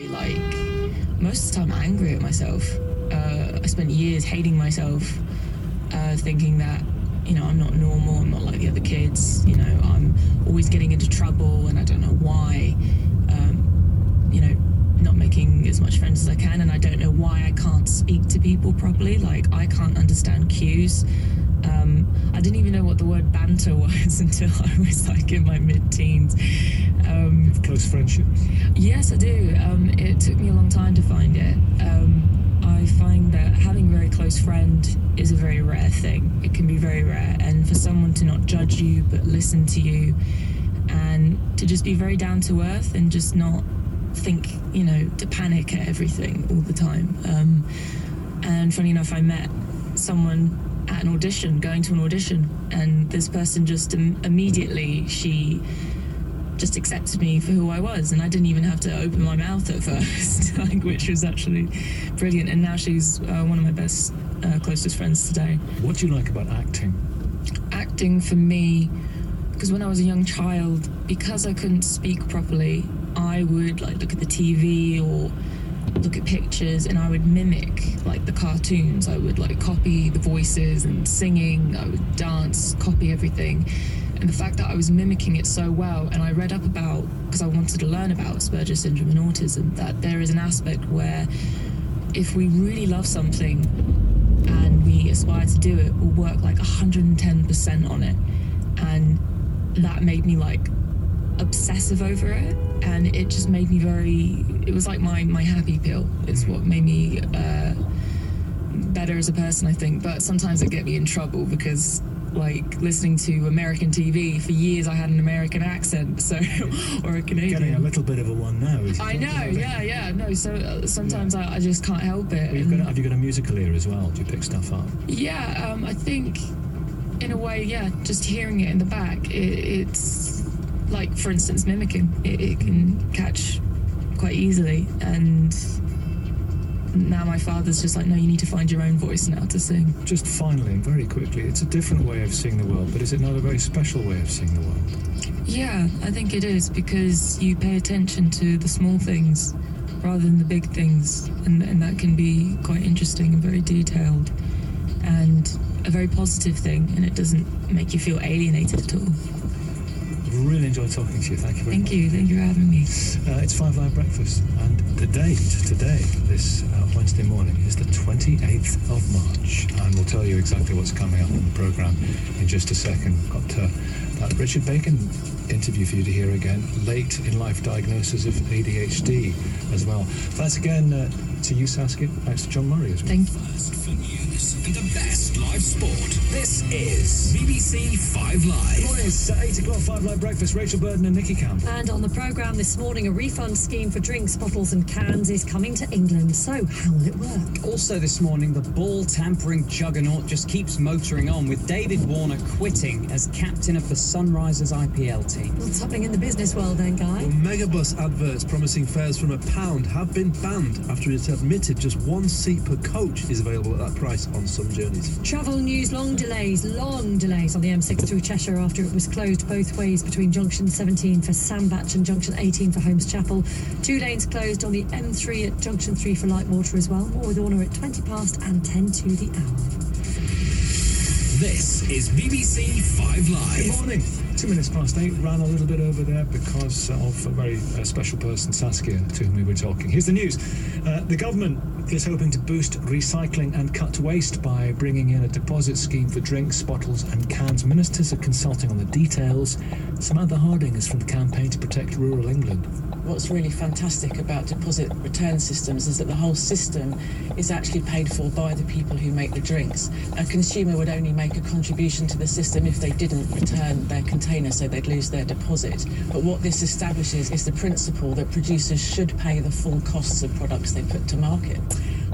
Like, most of the time angry at myself. I spent years hating myself, thinking that, I'm not normal, I'm not like the other kids, I'm always getting into trouble and I don't know why, not making as much friends as I can, and I don't know why I can't speak to people properly. Like, I can't understand cues. I didn't even know what the word banter was until I was like in my mid-teens. You have close friendships? Yes, I do. It took me a long time to find it. I find that having a very close friend is a very rare thing. It can be very rare. And for someone to not judge you, but listen to you, and to just be very down to earth and just not think, to panic at everything all the time. And funny enough, I met someone at an audition, going to an audition, and this person just immediately, she just accepted me for who I was, and I didn't even have to open my mouth at first, which was actually brilliant. And now she's one of my best, closest friends today. What do you like about acting? Acting for me, because when I was a young child, because I couldn't speak properly, I would look at the TV or look at pictures, and I would mimic the cartoons. I would copy the voices and singing. I would dance, copy everything. And the fact that I was mimicking it so well, and I read up about, because I wanted to learn about Asperger's syndrome and autism, that there is an aspect where if we really love something and we aspire to do it, we'll work 110% on it. And that made me obsessive over it, and it just made me it was like my happy pill. It's what made me better as a person, I think. But sometimes it get me in trouble because listening to American TV for years, I had an American accent, so or a Canadian. Getting a little bit of a one now. I know, yeah. No, so sometimes I just can't help it. Well, have you got a musical ear as well? Do you pick stuff up? Yeah, I think in a way, yeah. Just hearing it in the back, it's for instance, mimicking. It can catch quite easily, and now my father's just no, you need to find your own voice now to sing. Just finally and very quickly, it's a different way of seeing the world, but is it not a very special way of seeing the world? Yeah, I think it is, because you pay attention to the small things rather than the big things, and that can be quite interesting and very detailed and a very positive thing, and it doesn't make you feel alienated at all. Really enjoyed talking to you. Thank you very much. Thank you for having me. It's Five Live Breakfast, and the date today, this Wednesday morning, is the 28th of March, and we'll tell you exactly what's coming up on the programme in just a second. We've got that Richard Bacon interview for you to hear again, late in life diagnosis of ADHD as well. Thanks again to you, Saskia. Thanks to John Murray as well. Thank you. First for news and the best live sport. This is BBC 5 Live. Good morning, it's 8 o'clock, 5 Live Breakfast. Rachel Burden and Nikki Campbell. And on the programme this morning, a refund scheme for drinks, bottles and cans is coming to England. So how will it work? Also this morning, the ball-tampering juggernaut just keeps motoring on, with David Warner quitting as captain of the Sunrisers IPL team. What's happening in the business world then, Guy? Well, megabus adverts promising fares from £1 have been banned after it's admitted just one seat per coach is available at that price on some journeys. Travel news, long delays on the M6 through Cheshire after it was closed both ways between junction 17 for Sandbach and junction 18 for Holmes Chapel. 2 lanes closed on the M3 at junction 3 for Lightwater as well. More with Warner at 20 past and 10 to the hour. This is BBC 5 Live. Good morning. 2 minutes past 8, ran a little bit over there because of a very special person, Saskia, to whom we were talking. Here's the news. The government is hoping to boost recycling and cut waste by bringing in a deposit scheme for drinks, bottles and cans. Ministers are consulting on the details. Samantha Harding is from the Campaign to Protect Rural England. What's really fantastic about deposit return systems is that the whole system is actually paid for by the people who make the drinks. A consumer would only make a contribution to the system if they didn't return their container, so they'd lose their deposit. But what this establishes is the principle that producers should pay the full costs of products they put to market.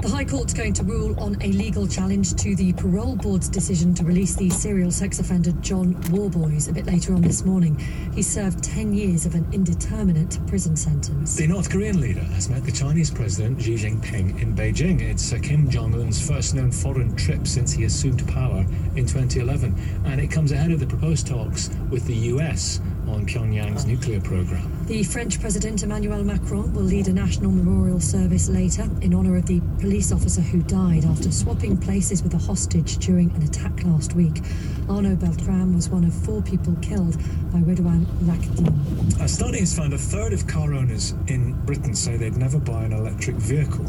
The High Court's going to rule on a legal challenge to the Parole Board's decision to release the serial sex offender John Warboys a bit later on this morning. He served 10 years of an indeterminate prison sentence. The North Korean leader has met the Chinese President Xi Jinping in Beijing. It's Kim Jong-un's first known foreign trip since he assumed power in 2011, and it comes ahead of the proposed talks with the US on Pyongyang's nuclear program. The French President Emmanuel Macron will lead a national memorial service later in honour of the police officer who died after swapping places with a hostage during an attack last week. Arnaud Beltrame was one of 4 people killed by Redouane Lachdine. A study has found a third of car owners in Britain say they'd never buy an electric vehicle.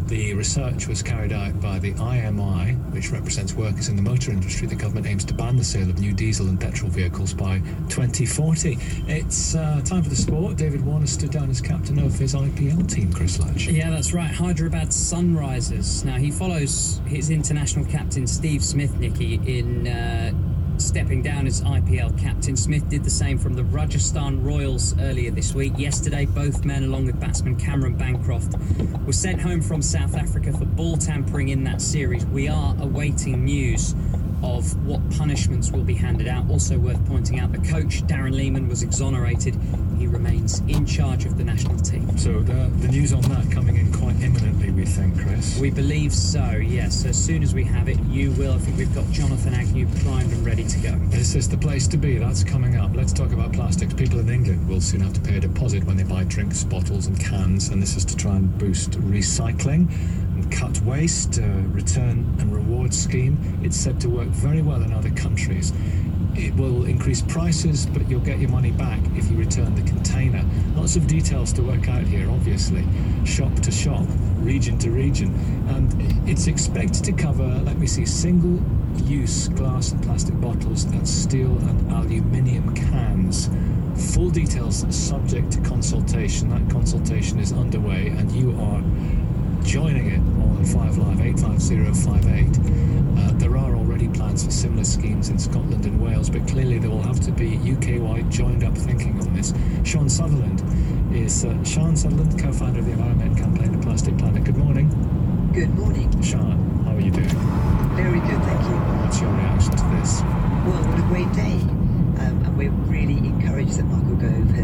The research was carried out by the IMI, which represents workers in the motor industry. The government aims to ban the sale of new diesel and petrol vehicles by 2040. It's time for the sport. David Warner stood down as captain of his IPL team, Chris Latch. Yeah, that's right. Hyderabad Sunrisers. Now, he follows his international captain, Steve Smith, Nicky, in stepping down as IPL captain. Smith did the same from the Rajasthan Royals earlier this week. Yesterday, both men, along with batsman Cameron Bancroft, were sent home from South Africa for ball tampering in that series. We are awaiting news of what punishments will be handed out. Also worth pointing out, the coach, Darren Lehmann, was exonerated. He remains in charge of the national team. So the news on that coming in quite imminently, we think, Chris? We believe so, yes. As soon as we have it, you will. I think we've got Jonathan Agnew primed and ready to go. This is the place to be. That's coming up. Let's talk about plastics. People in England will soon have to pay a deposit when they buy drinks, bottles and cans, and this is to try and boost recycling and cut waste. Return and reward scheme. It's said to work very well in other countries. It will increase prices, but you'll get your money back if you return the container. Lots of details to work out here, obviously. Shop to shop, region to region. And it's expected to cover, let me see, single-use glass and plastic bottles and steel and aluminium cans. Full details subject to consultation. That consultation is underway, and you are joining it on 5 Live, 85058. There are already plans for similar schemes in Scotland and Wales, but clearly there will have to be UK-wide joined-up thinking on this. Sean Sutherland, co-founder of the Environment Campaign, The Plastic Planet. Good morning. Good morning. Sean, how are you doing? Very good, thank you. What's your reaction to this? Well, what a great day. And we're really encouraged that Michael Gove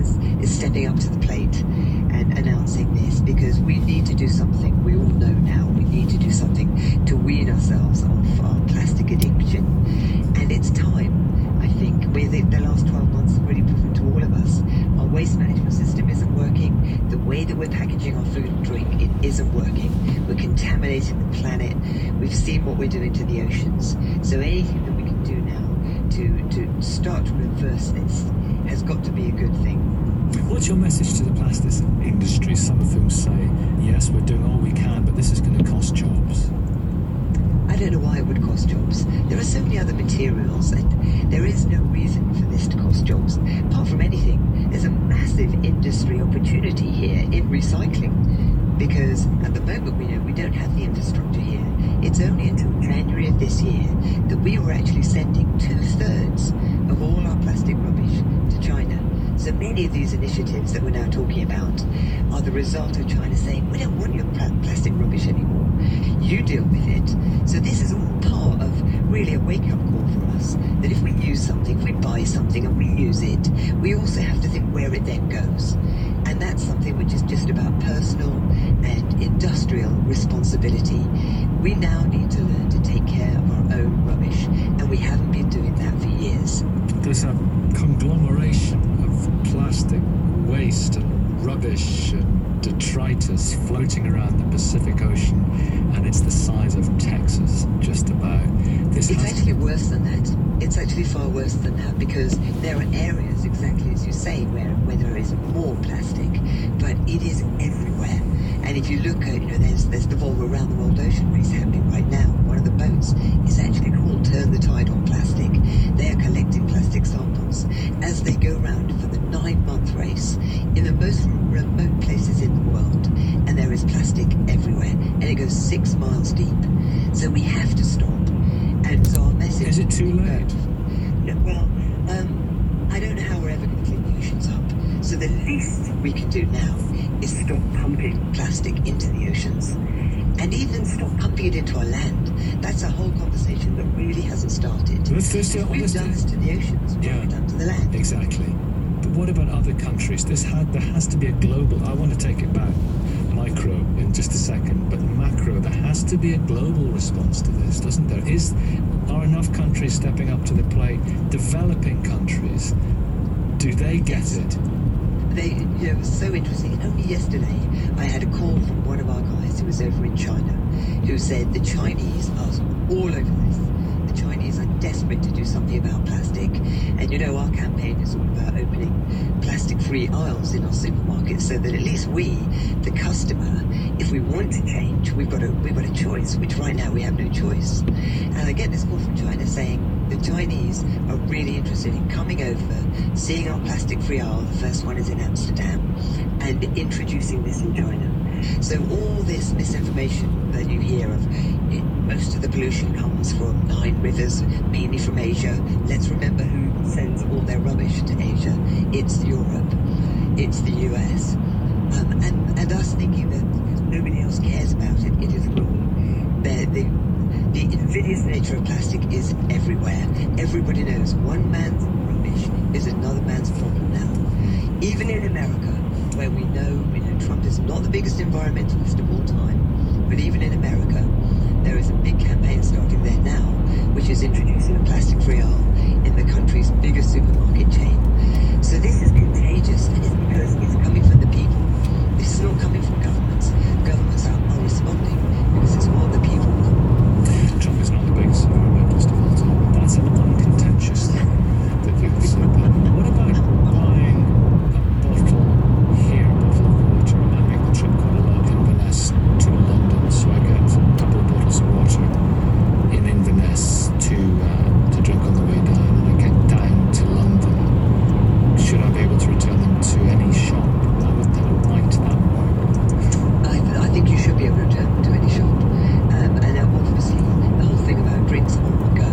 is stepping up to the plate and announcing this, because we need to do something. We all know now we need to do something to wean ourselves off our plastic addiction. And it's time, I think. The last 12 months have really proven to all of us our waste management system isn't working. The way that we're packaging our food and drink, it isn't working. We're contaminating the planet. We've seen what we're doing to the oceans. So anything that we can do now to start to reverse this has got to be a good thing. What's your message to the plastics industry, some of whom say, yes, we're doing all we can, but this is going to cost jobs? I don't know why it would cost jobs. There are so many other materials, and there is no reason for this to cost jobs. Apart from anything, there's a massive industry opportunity here in recycling, because at the moment we don't have the infrastructure here. It's only until January of this year that we were actually sending 2/3 of all our plastic rubbish to China. So many of these initiatives that we're now talking about are the result of China saying, we don't want your plastic rubbish anymore. You deal with it. So this is all part of really a wake-up call for us, that if we use something, if we buy something and we use it, we also have to think where it then goes. And that's something which is just about personal and industrial responsibility. We now need to learn to take care of our own rubbish, and we haven't been doing that for years. There's a conglomeration of plastic waste and rubbish and detritus floating around the Pacific Ocean, and it's the size of Texas, just about. It's actually worse than that. It's actually far worse than that, because there are areas, exactly as you say, where there is more plastic, but it is everywhere. And if you look at, there's the Volvo Around the World Ocean race happening right now. One of the boats is actually called Turn the Tide on Plastic. They are collecting plastic samples as they go around for the 9-month race in the most remote places in the world. And there is plastic everywhere, and it goes 6 miles deep. So we have to stop. And so our message... Is it too late? Well, I don't know how we're ever going to clean the oceans up. So the least we can do now is stop pumping plastic into the oceans. And even stop pumping it into our land. That's a whole conversation that really hasn't started. We've done this to the oceans, what have we done to the land? Exactly. But what about other countries? There has to be a global... I want to take it back micro in just a second, but macro, there has to be a global response to this, doesn't there? Are enough countries stepping up to the plate? Developing countries, do they get it? it was so interesting. Only yesterday, I had a call from one of our guys who was over in China, who said the Chinese are all over this. The Chinese are desperate to do something about plastic, and our campaign is all about opening plastic-free aisles in our supermarkets, so that at least we, the customer, if we want to change, we've got a choice. Which right now we have no choice. And I get this call from China saying the Chinese are really interested in coming over, seeing our plastic-free aisle. The first one is in Amsterdam, and introducing this in China. So all this misinformation that you hear of, most of the pollution comes from 9 rivers, mainly from Asia. Let's remember who sends all their rubbish to Asia. It's Europe, it's the US. And us thinking that nobody else cares about it, it is wrong. The insidious nature of plastic is everywhere. Everybody knows one man's rubbish is another man's problem now. Even in America, where we know Trump is not the biggest environmentalist of all time, but even in America, there is a big campaign starting there now, which is introducing a plastic-free aisle in the country's biggest supermarket chain. So this is contagious, and it's because it's coming from the people. This is not coming from governments. Governments are responding because it's what the people want. Trump is not the biggest environmentalist of all time. That's an uncontentious thing that you have said that. What about buying a bottle here, a bottle of water? I make the trip quite a lot, Inverness to London, so I get double bottles of water in Inverness to drink on the way down, and I get down to London. Should I be able to return them to any shop? How would that work? I think you should be able to return them to any shop. And obviously, the whole thing about drinks on the go,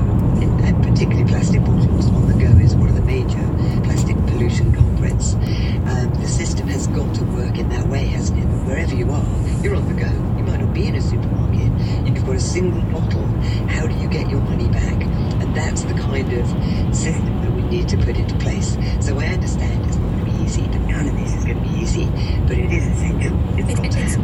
and particularly plastic bottles on the go, is one of the major plastic pollution culprits. The system has got to work in that way, hasn't it? Wherever you are, you're on the go. You might not be in a supermarket. You've got a single bottle. How do you get your money back? And that's the kind of system that we need to put into place. So I understand it's not going to be easy, but none of this is going to be easy, but it is essential.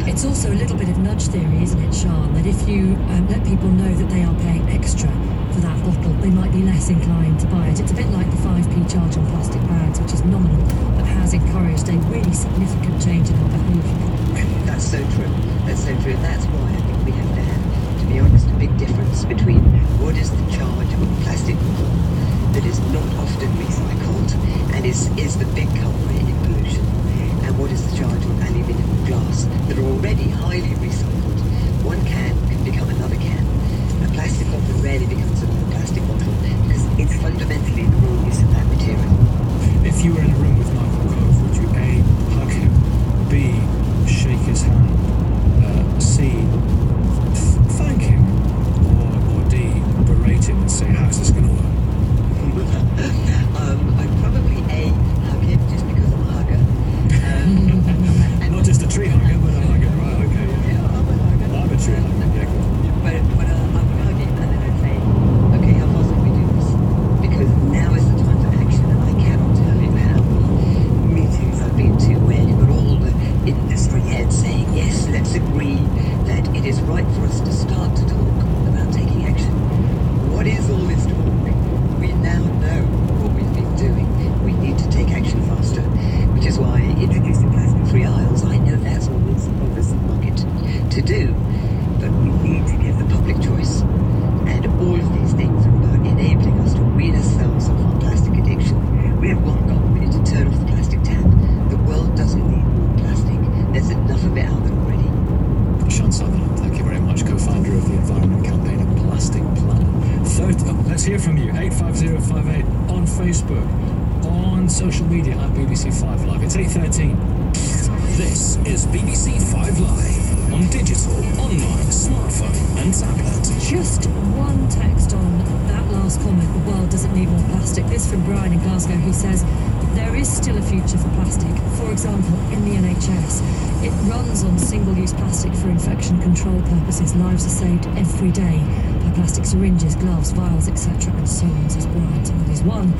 It's also a little bit of nudge theory, isn't it, Sean? That if you let people know that they are paying extra for that bottle, they might be less inclined to buy it. It's a bit like the 5p charge on plastic bags, which is nominal, but has encouraged a really significant change in our behaviour. That's so true. That's so true. And that's why I think we have to have, to be honest, a big difference between what is the charge of a plastic bottle that is not often recycled and is the big culprit in pollution, and what is the charge on aluminium and glass that are already highly recycled. One can become another can. A plastic bottle rarely becomes another plastic bottle because it's fundamentally the wrong use of that material. If you were in a room with Michael Gove, would you A, hug him, B, shake his hand, C, thank him, or D, berate him and say, how's this going to work? I'd probably A, hug him just because I'm a hugger. Not just a tree hugger, but a hugger, right? Okay, yeah. I'm a hugger. I'm a tree hugger, yeah, go on. But I would hug him, and then I'd say, okay, how fast can we do this? Because now is the time for action, and I cannot tell you how many meetings I've been to where you've got all the industry heads saying, yes, let's agree that it is right for us to start to talk about taking action. What is all this talk? We now know what we've been doing. We need to take action faster, which is why introducing plastic-free aisles, I know that's what we're supposed to do, but we need to give the public choice. And all of these things are about enabling us to wean ourselves off our plastic addiction. We have one goal, we need to turn off the plastic tap. The world doesn't need more plastic. There's enough of it out there already. Sean Sutherland, thank you very much, co-founder of the Environment Campaign and Plastic Plan. Let's hear from you. 85058 on Facebook, on social media at BBC 5 Live. It's 8:13. This is BBC 5 Live on digital, online, smartphone and tablet. Just one text on that last comment, the world doesn't need more plastic. This from Brian in Glasgow, who says, there is still a future for plastic. For example, in the NHS, it runs on single-use plastic for infection control purposes. Lives are saved every day by plastic syringes, gloves, vials, etc. and so on, says Brian. So that is one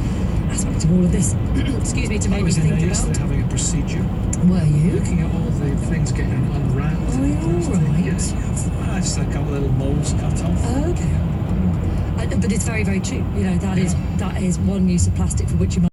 aspect of all of this, excuse me, to make me think I was in there yesterday having a procedure. Were you? Looking at all the things getting unwrapped. Oh, you're all right. Yeah, just like a couple of little moles cut off. Oh, okay. But it's very, very true. That is one use of plastic for which you might